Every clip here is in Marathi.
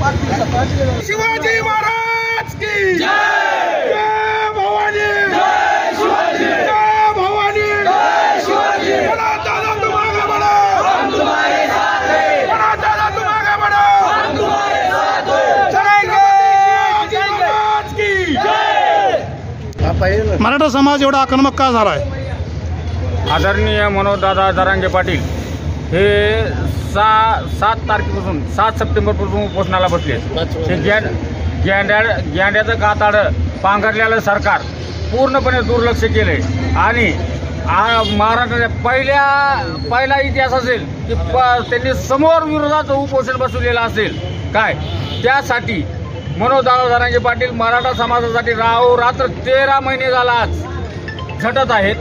शिवाजी महाराज की जय, जय भवानी, जय शिवाजी, जय भवानी, जय शिवाजी। दादा तुम आगे बढ़ो, हम तुम्हारे साथ हैं। दादा तुम आगे बढ़ो, हम तुम्हारे साथ हैं। चलेंगे, महाराज की जय। मराठा समाज एवढा आक्रमक का झाला आहे? आदरणीय मनोजदादा जरांगे पाटील हे 7 तारखेपासून 7 सप्टेंबरपासून उपोषणाला बसले। ते गॅंड्याचं काताडं पांघरलेलं सरकार पूर्णपणे दुर्लक्ष केले आणि महाराष्ट्राच्या पहिला इतिहास असेल की त्यांनी समोर विरोधाचं उपोषण बसवलेलं असेल काय त्यासाठी मनोजदादा जरांगे पाटील मराठा समाजासाठी रात्र 13 महिने झाला आज झटत आहेत।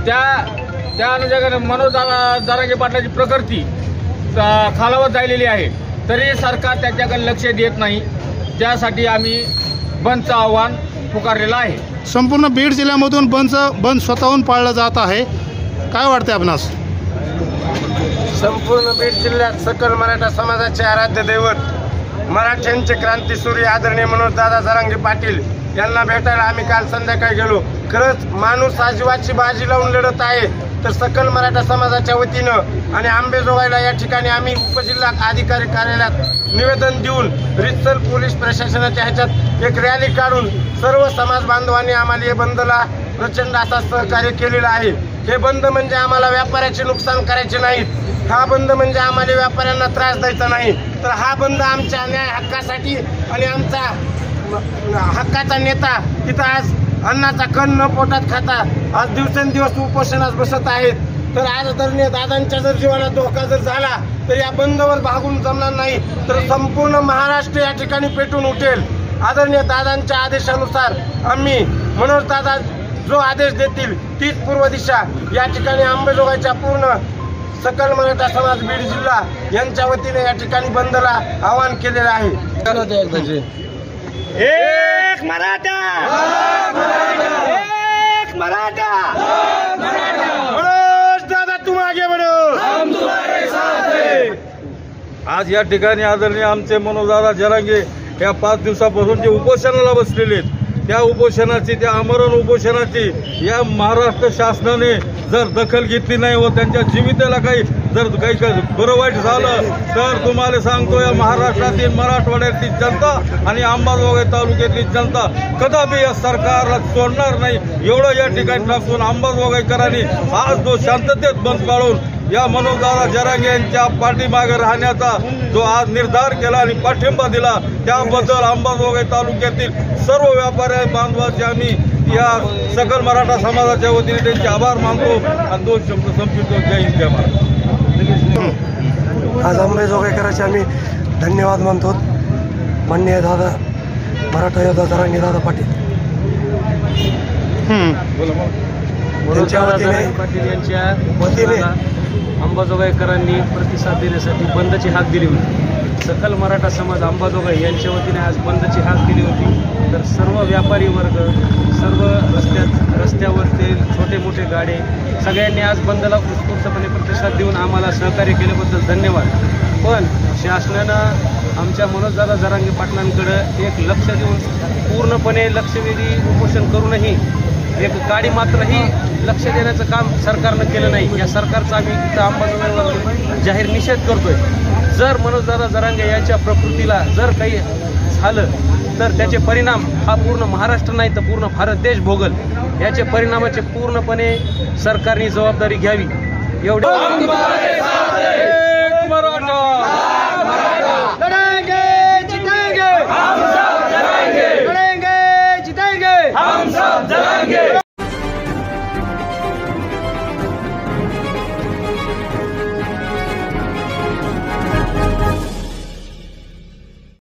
त्या अनुषंगाने मनोजदादा जरांगे पाटलाची प्रकृती खालावत जायलेली आहे, तरी सरकार त्याच्याकडे लक्ष देत नाही। त्यासाठी आम्ही बंदचं आव्हान पुकारलेलं आहे। संपूर्ण बीड जिल्ह्यामधून बंद स्वतःहून पाळलं जात आहे, काय वाटते आपणास? संपूर्ण बीड जिल्ह्यात सकल मराठा समाजाचे आराध्य दैवत मराठ्यांचे क्रांतीसूर्य आदरणीय मनोजदादा जरांगे पाटील यांना भेटायला आम्ही काल संध्याकाळी गेलो। खरंच माणूस हा जीवाची बाजी लावून लढत आहे, तर सकल मराठा समाजाच्या वतीनं आणि आंबेजोगाईला या ठिकाणी आम्ही उपजिल्हा अधिकारी कार्यालयात निवेदन देऊन रितसर पोलीस प्रशासनाच्या ह्याच्यात एक रॅली काढून सर्व समाज बांधवांनी आम्हाला या बंदला प्रचंड असा सहकार्य केलेलं आहे। हे बंद म्हणजे आम्हाला व्यापाऱ्याचे नुकसान करायचे नाहीत, हा बंद म्हणजे आम्हाला व्यापाऱ्यांना त्रास द्यायचा नाही, तर हा बंद आमच्या न्याय हक्कासाठी आणि आमचा हक्काचा नेता तिथं आज अन्नाचा कण न पोटात खाता आज दिवसेंदिवस उपोषणास बसत आहेत। तर आज आदरणीय दादांच्या जर जीवाला धोका जर झाला तर या बंदवर भागून जमणार नाही, तर संपूर्ण महाराष्ट्र या ठिकाणी पेटून उठेल। आदरणीय दादांच्या आदेशानुसार आम्ही मनोजदादा जो आदेश देतील तीच पूर्व दिशा या ठिकाणी अंबेजोगाईच्या पूर्ण सकल मराठा समाज बीड जिल्हा यांच्या वतीने या ठिकाणी बंदला आवाहन केलेलं आहे। एक मराठा, एक मराठा, मनोजदादा तुम आगे बढ़ो, हम तुम्हारे साथ हैं। आज या ठिकाणी आदरणीय आमचे मनोजदादा जरांगे या 5 दिवसापासून जे उपोषणाला बसलेले आहेत त्या उपोषणाची त्या आमरण उपोषणाची या महाराष्ट्र शासनाने जर दखल घेतली नाही व त्यांच्या जीविताला काही बरं वाईट झालं तर तुम्हाला सांगतो या महाराष्ट्रातील मराठवाड्यातली जनता आणि अंबाजोगाई तालुक्यातली जनता कदापि या सरकारला सोडणार नाही एवढं या ठिकाणी टाकून अंबाजोगाईकरांनी आज जो शांततेत बंद पाळून या मनोजदादा जरांगे यांच्या पाठीमागे राहण्याचा जो आज निर्धार केला आणि पाठिंबा दिला त्याबद्दल अंबाजोगाई तालुक्यातील सर्व व्यापारी बांधवांचे आम्ही या सकल मराठा समाजाच्या वतीने त्यांचे आभार मानतो आणि 2 शब्द संपवितो। जय हिंद, जय महाराष्ट्र। आज अंबेजोगाईकरांचे आम्ही धन्यवाद मानतो। माननीय दादा मराठा योद्धा जरांगे दादा पाटील त्यांच्या वतीने अंबाजोगाईकरांनी प्रतिसाद देण्यासाठी बंदची हाक दिली होती। सकल मराठा समाज अंबाजोगाई यांच्या वतीने आज बंदची हाक दिली होती। तर सर्व व्यापारी वर्ग, सर्व रस्त्यावरचे छोटे मोठे गाडे सगळ्यांनी आज बंदला उत्स्फूर्तपणे प्रतिसाद देऊन आम्हाला सहकार्य केल्याबद्दल धन्यवाद। पण शासनानं आमच्या मनोजदादा जरांगे पाटलांकडे एक लक्ष देऊन पूर्णपणे लक्षवेधी उपोषण करूनही एक गाडी मात्रही लक्ष देण्याचं काम सरकारनं केलं नाही। या सरकारचा आम्ही इथं अंबाजोगाईवर जाहीर निषेध करतोय। जर मनोजदादा जरांगे यांच्या प्रकृतीला जर काही झालं तर त्याचे परिणाम हा पूर्ण महाराष्ट्र नाही तर पूर्ण भारत देश भोगल। याचे परिणामाचे पूर्णपणे सरकारने जबाबदारी घ्यावी एवढे